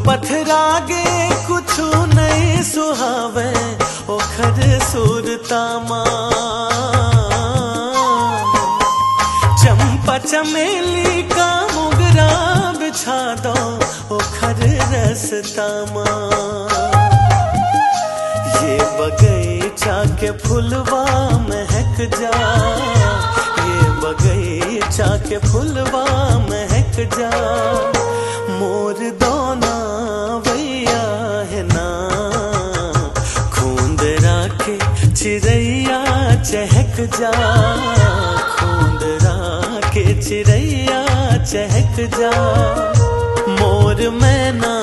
पथरागे कुछु नहीं सुहावे ओखर सुरतामा। चंपा चमेली का मोगरा बिछा दो ओखर रसतामा। ये बगीचा के फुलवा महक जा, ये बगीचा के फुलवा महक जा। मोर दोना वैया है ना, खूंद राखे चिड़ैया चहक जा, खूंद राखे चिड़ैया चहक जा। मोर मैना